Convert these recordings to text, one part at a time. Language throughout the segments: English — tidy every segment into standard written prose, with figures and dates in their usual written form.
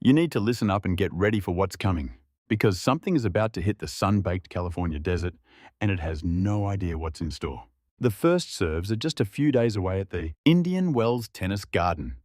You need to listen up and get ready for what's coming, because something is about to hit the sun-baked California desert, and it has no idea what's in store. The first serves are just a few days away at the Indian Wells Tennis Garden,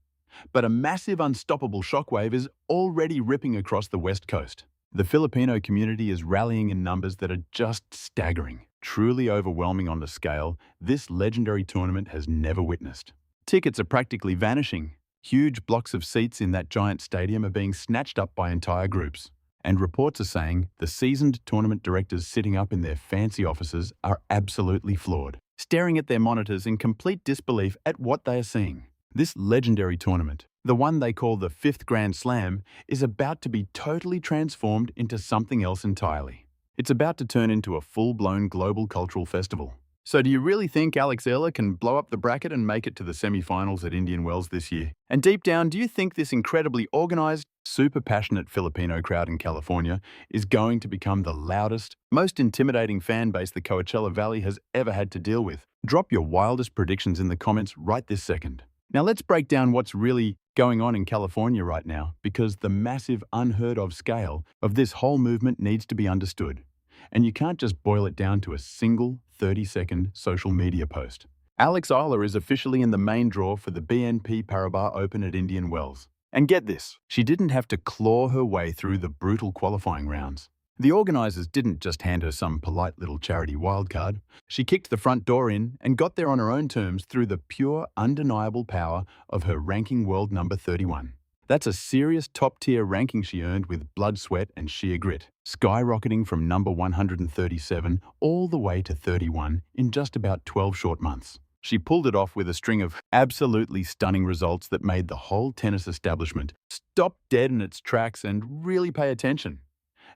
but a massive unstoppable shockwave is already ripping across the West Coast. The Filipino community is rallying in numbers that are just staggering, truly overwhelming on the scale this legendary tournament has never witnessed. Tickets are practically vanishing. Huge blocks of seats in that giant stadium are being snatched up by entire groups. And reports are saying the seasoned tournament directors sitting up in their fancy offices are absolutely floored, staring at their monitors in complete disbelief at what they are seeing. This legendary tournament, the one they call the Fifth Grand Slam, is about to be totally transformed into something else entirely. It's about to turn into a full-blown global cultural festival. So do you really think Alex Eala can blow up the bracket and make it to the semi-finals at Indian Wells this year? And deep down, do you think this incredibly organized, super passionate Filipino crowd in California is going to become the loudest, most intimidating fan base the Coachella Valley has ever had to deal with? Drop your wildest predictions in the comments right this second. Now let's break down what's really going on in California right now, because the massive, unheard of scale of this whole movement needs to be understood. And you can't just boil it down to a single 30-second social media post. Alex Eala is officially in the main draw for the BNP Paribas Open at Indian Wells. And get this, she didn't have to claw her way through the brutal qualifying rounds. The organizers didn't just hand her some polite little charity wildcard. She kicked the front door in and got there on her own terms through the pure, undeniable power of her ranking world number 31. That's a serious top-tier ranking she earned with blood, sweat, and sheer grit, skyrocketing from number 137 all the way to 31 in just about 12 short months. She pulled it off with a string of absolutely stunning results that made the whole tennis establishment stop dead in its tracks and really pay attention.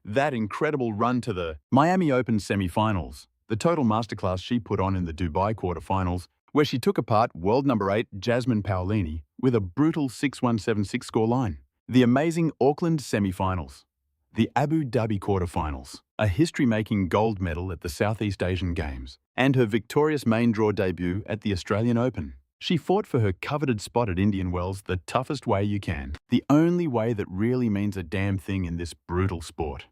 That incredible run to the Miami Open semi-finals, the total masterclass she put on in the Dubai quarterfinals, where she took apart world number 8 Jasmine Paolini with a brutal 6-1-7-6 scoreline. The amazing Auckland semi-finals, the Abu Dhabi quarterfinals, a history-making gold medal at the Southeast Asian Games, and her victorious main draw debut at the Australian Open. She fought for her coveted spot at Indian Wells the toughest way you can, the only way that really means a damn thing in this brutal sport.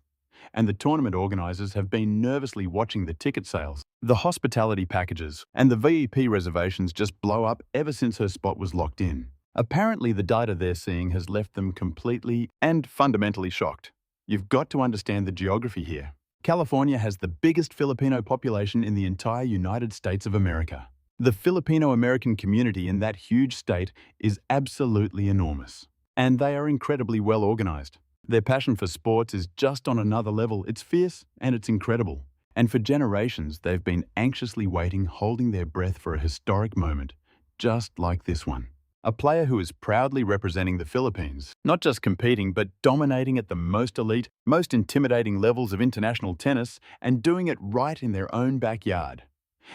And the tournament organizers have been nervously watching the ticket sales, the hospitality packages, and the VIP reservations just blow up ever since her spot was locked in. Apparently, the data they're seeing has left them completely and fundamentally shocked. You've got to understand the geography here. California has the biggest Filipino population in the entire United States of America. The Filipino-American community in that huge state is absolutely enormous. And they are incredibly well organized. Their passion for sports is just on another level. It's fierce and it's incredible. And for generations, they've been anxiously waiting, holding their breath for a historic moment, just like this one. A player who is proudly representing the Philippines, not just competing, but dominating at the most elite, most intimidating levels of international tennis, and doing it right in their own backyard.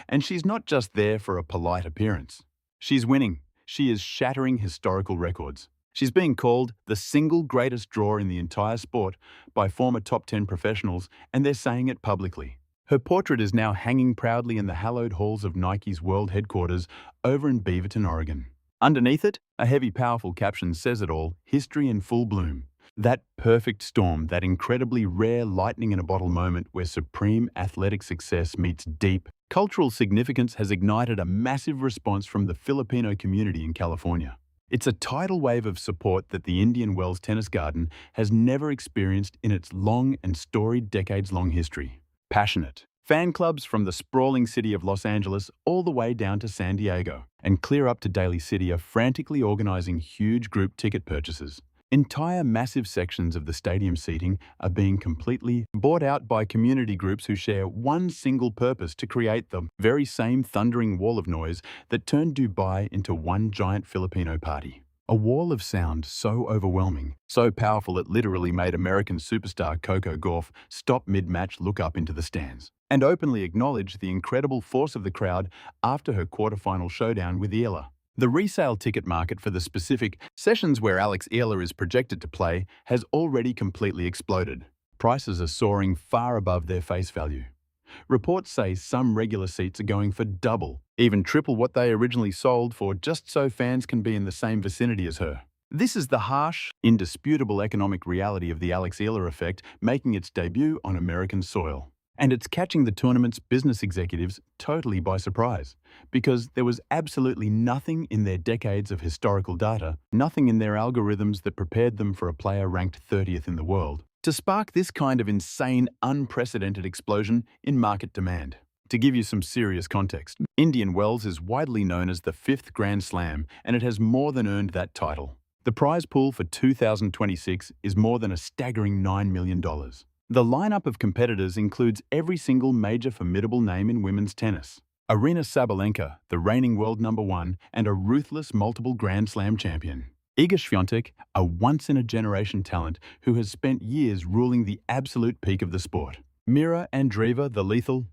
And she's not just there for a polite appearance. She's winning. She is shattering historical records. She's being called the single greatest draw in the entire sport by former top 10 professionals, and they're saying it publicly. Her portrait is now hanging proudly in the hallowed halls of Nike's world headquarters over in Beaverton, Oregon. Underneath it, a heavy, powerful caption says it all: history in full bloom. That perfect storm, that incredibly rare lightning-in-a-bottle moment where supreme athletic success meets deep cultural significance has ignited a massive response from the Filipino community in California. It's a tidal wave of support that the Indian Wells Tennis Garden has never experienced in its long and storied decades-long history. Passionate fan clubs from the sprawling city of Los Angeles all the way down to San Diego and clear up to Daly City are frantically organizing huge group ticket purchases. Entire massive sections of the stadium seating are being completely bought out by community groups who share one single purpose: to create the very same thundering wall of noise that turned Dubai into one giant Filipino party. A wall of sound so overwhelming, so powerful it literally made American superstar Coco Gauff stop mid-match, look up into the stands, and openly acknowledge the incredible force of the crowd after her quarterfinal showdown with Eala. The resale ticket market for the specific sessions where Alex Eala is projected to play has already completely exploded. Prices are soaring far above their face value. Reports say some regular seats are going for double, even triple what they originally sold for, just so fans can be in the same vicinity as her. This is the harsh, indisputable economic reality of the Eala effect making its debut on American soil. And it's catching the tournament's business executives totally by surprise, because there was absolutely nothing in their decades of historical data, nothing in their algorithms that prepared them for a player ranked 30th in the world, to spark this kind of insane, unprecedented explosion in market demand. To give you some serious context, Indian Wells is widely known as the fifth Grand Slam, and it has more than earned that title. The prize pool for 2026 is more than a staggering $9 million. The lineup of competitors includes every single major formidable name in women's tennis. Aryna Sabalenka, the reigning world #1 and a ruthless multiple Grand Slam champion. Iga Swiatek, a once-in-a-generation talent who has spent years ruling the absolute peak of the sport. Mira Andreeva, the lethal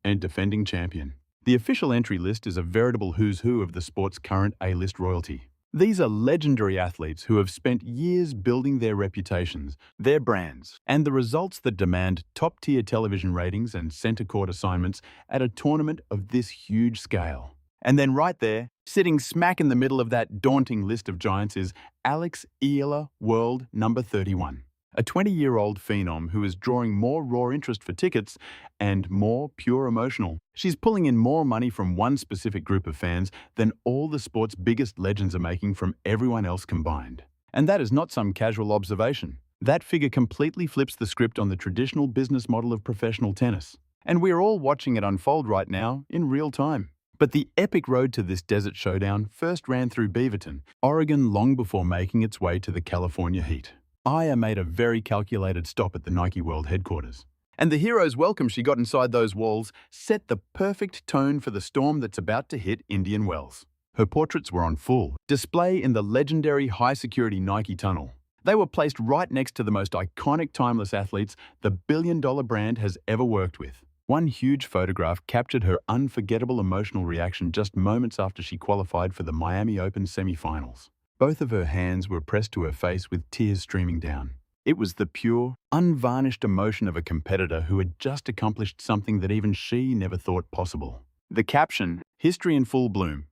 and defending champion. The official entry list is a veritable who's who of the sport's current A-list royalty. These are legendary athletes who have spent years building their reputations, their brands, and the results that demand top-tier television ratings and center-court assignments at a tournament of this huge scale. And then right there, sitting smack in the middle of that daunting list of giants is Alexandra Eala, world number 31. A 20-year-old phenom who is drawing more raw interest for tickets and more pure emotional. She's pulling in more money from one specific group of fans than all the sport's biggest legends are making from everyone else combined. And that is not some casual observation. That figure completely flips the script on the traditional business model of professional tennis. And we're all watching it unfold right now in real time. But the epic road to this desert showdown first ran through Beaverton, Oregon, long before making its way to the California heat. Aya made a very calculated stop at the Nike World headquarters. And the hero's welcome she got inside those walls set the perfect tone for the storm that's about to hit Indian Wells. Her portraits were on full display in the legendary high-security Nike tunnel. They were placed right next to the most iconic timeless athletes the billion-dollar brand has ever worked with. One huge photograph captured her unforgettable emotional reaction just moments after she qualified for the Miami Open semifinals. Both of her hands were pressed to her face with tears streaming down. It was the pure, unvarnished emotion of a competitor who had just accomplished something that even she never thought possible. The caption, "History in Full Bloom,"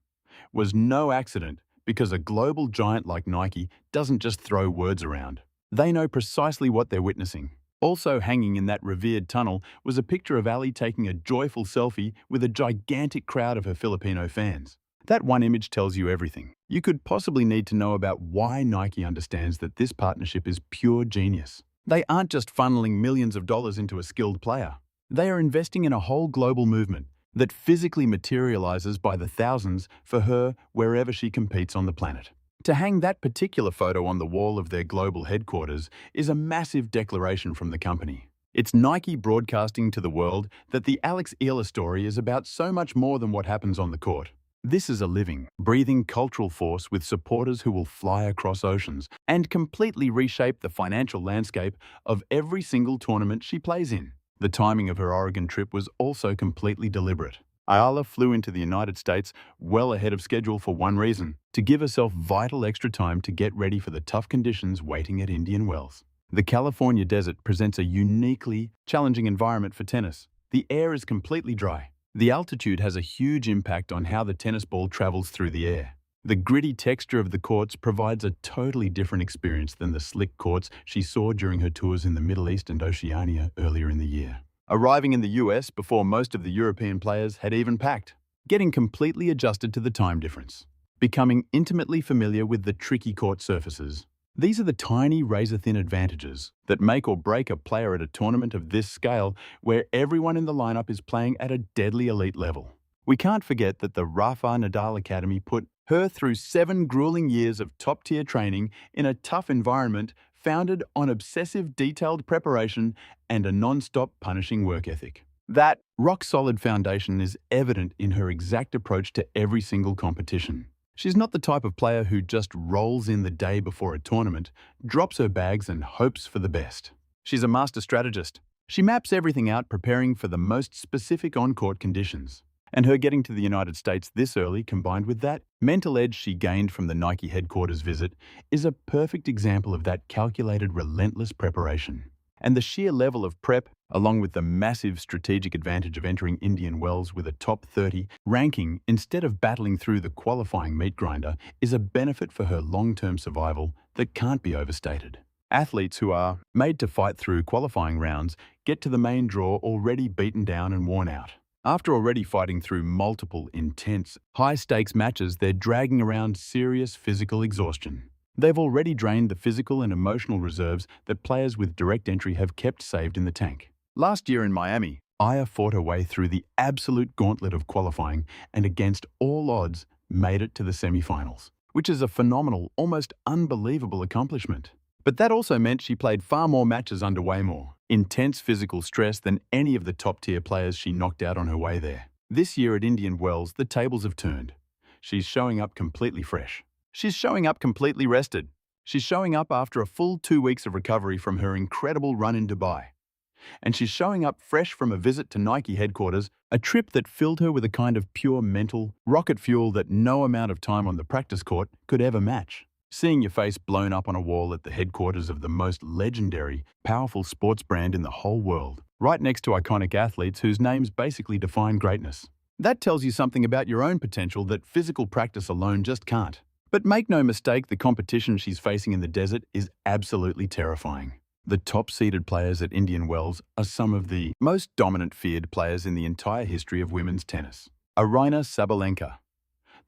was no accident because a global giant like Nike doesn't just throw words around. They know precisely what they're witnessing. Also hanging in that revered tunnel was a picture of Ali taking a joyful selfie with a gigantic crowd of her Filipino fans. That one image tells you everything you could possibly need to know about why Nike understands that this partnership is pure genius. They aren't just funneling millions of dollars into a skilled player. They are investing in a whole global movement that physically materializes by the thousands for her wherever she competes on the planet. To hang that particular photo on the wall of their global headquarters is a massive declaration from the company. It's Nike broadcasting to the world that the Alexandra Eala story is about so much more than what happens on the court. This is a living, breathing cultural force with supporters who will fly across oceans and completely reshape the financial landscape of every single tournament she plays in. The timing of her Oregon trip was also completely deliberate. Eala flew into the United States well ahead of schedule for one reason: to give herself vital extra time to get ready for the tough conditions waiting at Indian Wells. The California desert presents a uniquely challenging environment for tennis. The air is completely dry. The altitude has a huge impact on how the tennis ball travels through the air. The gritty texture of the courts provides a totally different experience than the slick courts she saw during her tours in the Middle East and Oceania earlier in the year. Arriving in the US before most of the European players had even packed, getting completely adjusted to the time difference, becoming intimately familiar with the tricky court surfaces. These are the tiny razor-thin advantages that make or break a player at a tournament of this scale where everyone in the lineup is playing at a deadly elite level. We can't forget that the Rafa Nadal Academy put her through 7 grueling years of top-tier training in a tough environment founded on obsessive detailed preparation and a non-stop punishing work ethic. That rock-solid foundation is evident in her exact approach to every single competition. She's not the type of player who just rolls in the day before a tournament, drops her bags and hopes for the best. She's a master strategist. She maps everything out, preparing for the most specific on-court conditions. And her getting to the United States this early, combined with that mental edge she gained from the Nike headquarters visit, is a perfect example of that calculated, relentless preparation. And the sheer level of prep along with the massive strategic advantage of entering Indian Wells with a top 30 ranking instead of battling through the qualifying meat grinder, is a benefit for her long-term survival that can't be overstated. Athletes who are made to fight through qualifying rounds get to the main draw already beaten down and worn out. After already fighting through multiple, intense, high-stakes matches, they're dragging around serious physical exhaustion. They've already drained the physical and emotional reserves that players with direct entry have kept saved in the tank. Last year in Miami, Eala fought her way through the absolute gauntlet of qualifying and against all odds made it to the semi-finals, which is a phenomenal, almost unbelievable accomplishment. But that also meant she played far more matches under way more intense physical stress than any of the top-tier players she knocked out on her way there. This year at Indian Wells, the tables have turned. She's showing up completely fresh. She's showing up completely rested. She's showing up after a full 2 weeks of recovery from her incredible run in Dubai. And she's showing up fresh from a visit to Nike headquarters, a trip that filled her with a kind of pure mental rocket fuel that no amount of time on the practice court could ever match. Seeing your face blown up on a wall at the headquarters of the most legendary, powerful sports brand in the whole world, right next to iconic athletes whose names basically define greatness. That tells you something about your own potential that physical practice alone just can't. But make no mistake, the competition she's facing in the desert is absolutely terrifying. The top-seeded players at Indian Wells are some of the most dominant feared players in the entire history of women's tennis. Aryna Sabalenka.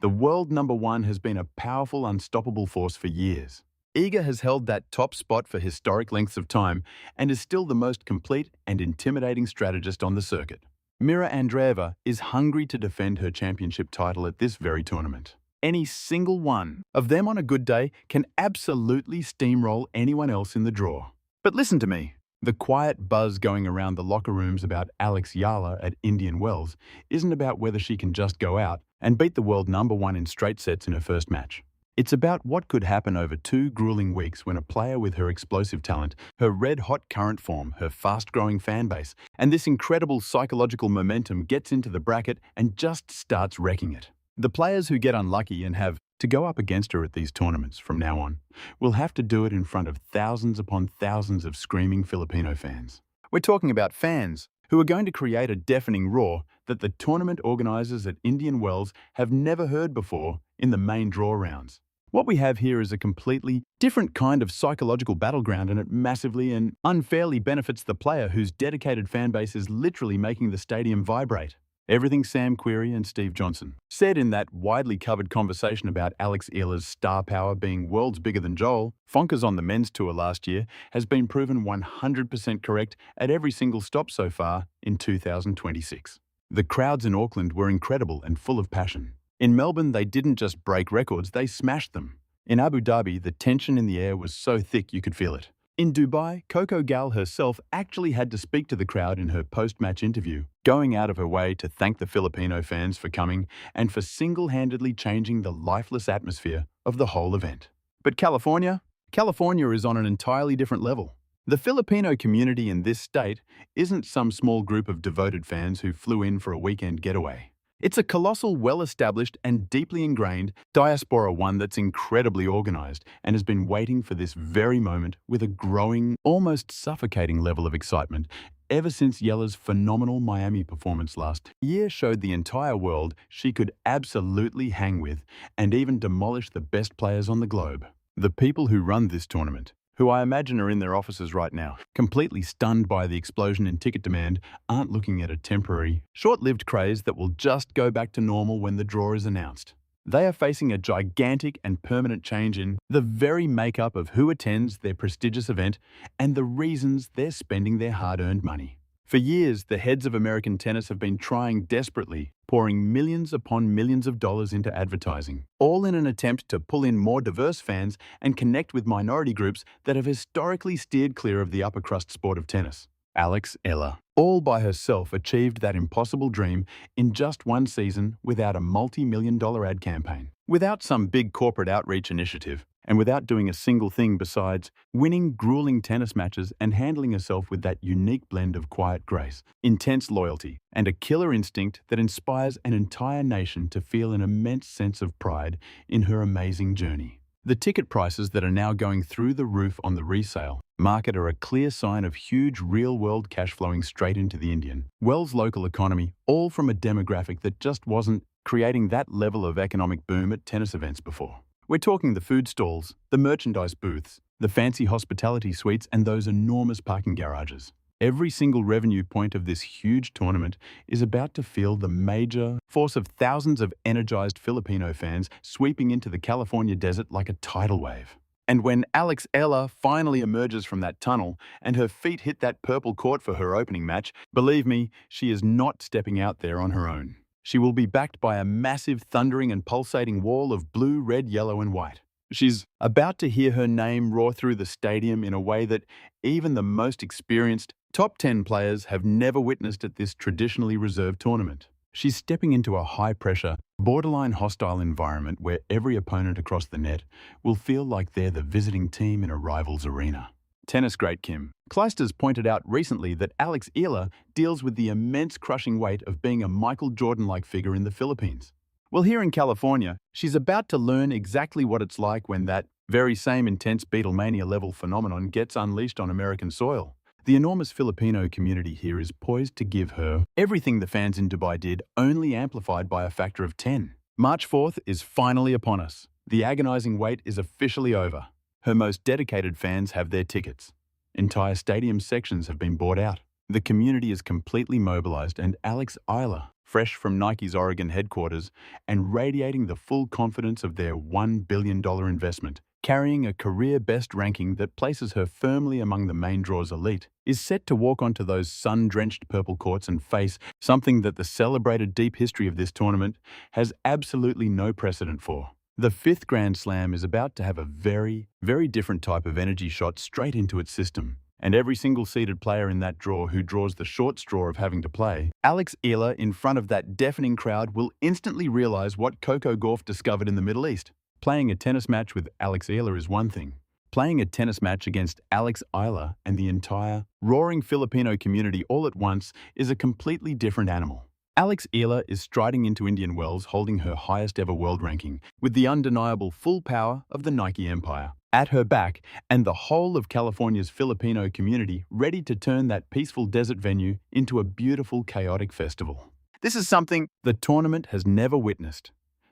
The world #1 has been a powerful, unstoppable force for years. Iga has held that top spot for historic lengths of time and is still the most complete and intimidating strategist on the circuit. Mira Andreeva is hungry to defend her championship title at this very tournament. Any single one of them on a good day can absolutely steamroll anyone else in the draw. But listen to me. The quiet buzz going around the locker rooms about Alexandra Eala at Indian Wells isn't about whether she can just go out and beat the world #1 in straight sets in her first match. It's about what could happen over 2 grueling weeks when a player with her explosive talent, her red-hot current form, her fast-growing fan base, and this incredible psychological momentum gets into the bracket and just starts wrecking it. The players who get unlucky and have to go up against her at these tournaments from now on will have to do it in front of thousands upon thousands of screaming Filipino fans. We're talking about fans who are going to create a deafening roar that the tournament organizers at Indian Wells have never heard before in the main draw rounds. What we have here is a completely different kind of psychological battleground, and it massively and unfairly benefits the player whose dedicated fan base is literally making the stadium vibrate. Everything Sam Querrey and Steve Johnson said in that widely covered conversation about Alex Eala's star power being worlds bigger than Joel, Fonkers on the men's tour last year, has been proven 100% correct at every single stop so far in 2026. The crowds in Auckland were incredible and full of passion. In Melbourne, they didn't just break records, they smashed them. In Abu Dhabi, the tension in the air was so thick you could feel it. In Dubai, Coco Gauff herself actually had to speak to the crowd in her post-match interview, going out of her way to thank the Filipino fans for coming and for single-handedly changing the lifeless atmosphere of the whole event. But California is on an entirely different level. The Filipino community in this state isn't some small group of devoted fans who flew in for a weekend getaway. It's a colossal, well-established and deeply ingrained diaspora, one that's incredibly organized and has been waiting for this very moment with a growing, almost suffocating level of excitement ever since Eala's phenomenal Miami performance last year showed the entire world she could absolutely hang with and even demolish the best players on the globe. The people who run this tournament, who I imagine are in their offices right now, completely stunned by the explosion in ticket demand, aren't looking at a temporary, short-lived craze that will just go back to normal when the draw is announced. They are facing a gigantic and permanent change in the very makeup of who attends their prestigious event and the reasons they're spending their hard-earned money. For years, the heads of American tennis have been trying desperately, pouring millions upon millions of dollars into advertising, all in an attempt to pull in more diverse fans and connect with minority groups that have historically steered clear of the upper-crust sport of tennis. Alexandra Eala, all by herself, achieved that impossible dream in just one season without a multi-million-dollar ad campaign, without some big corporate outreach initiative, and without doing a single thing besides winning grueling tennis matches and handling herself with that unique blend of quiet grace, intense loyalty, and a killer instinct that inspires an entire nation to feel an immense sense of pride in her amazing journey. The ticket prices that are now going through the roof on the resale market are a clear sign of huge real-world cash flowing straight into the Indian Wells local economy, all from a demographic that just wasn't creating that level of economic boom at tennis events before. We're talking the food stalls, the merchandise booths, the fancy hospitality suites, and those enormous parking garages. Every single revenue point of this huge tournament is about to feel the major force of thousands of energized Filipino fans sweeping into the California desert like a tidal wave. And when Alex Eala finally emerges from that tunnel and her feet hit that purple court for her opening match, believe me, she is not stepping out there on her own. She will be backed by a massive thundering and pulsating wall of blue, red, yellow, and white. She's about to hear her name roar through the stadium in a way that even the most experienced top 10 players have never witnessed at this traditionally reserved tournament. She's stepping into a high-pressure, borderline hostile environment where every opponent across the net will feel like they're the visiting team in a rival's arena. Tennis great Kim Clijsters pointed out recently that Alex Eala deals with the immense crushing weight of being a Michael Jordan-like figure in the Philippines. Well, here in California, she's about to learn exactly what it's like when that very same intense Beatlemania-level phenomenon gets unleashed on American soil. The enormous Filipino community here is poised to give her everything the fans in Dubai did, only amplified by a factor of 10. March 4th is finally upon us. The agonizing wait is officially over. Her most dedicated fans have their tickets. Entire stadium sections have been bought out. The community is completely mobilized, and Alex Eala, fresh from Nike's Oregon headquarters and radiating the full confidence of their $1 billion investment, carrying a career-best ranking that places her firmly among the main draw's elite, is set to walk onto those sun-drenched purple courts and face something that the celebrated deep history of this tournament has absolutely no precedent for. The fifth Grand Slam is about to have a very, very different type of energy shot straight into its system. And every single seeded player in that draw who draws the short straw of having to play, Alex Eala in front of that deafening crowd will instantly realize what Coco Gauff discovered in the Middle East. Playing a tennis match with Alex Eala is one thing. Playing a tennis match against Alex Eala and the entire roaring Filipino community all at once is a completely different animal. Alex Eala is striding into Indian Wells holding her highest ever world ranking with the undeniable full power of the Nike empire at her back and the whole of California's Filipino community ready to turn that peaceful desert venue into a beautiful, chaotic festival. This is something the tournament has never witnessed.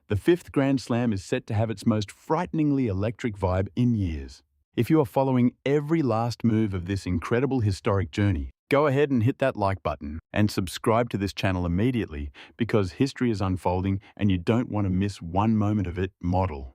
The fifth Grand Slam is set to have its most frighteningly electric vibe in years. If you are following every last move of this incredible historic journey, go ahead and hit that like button and subscribe to this channel immediately because history is unfolding and you don't want to miss one moment of it. Model.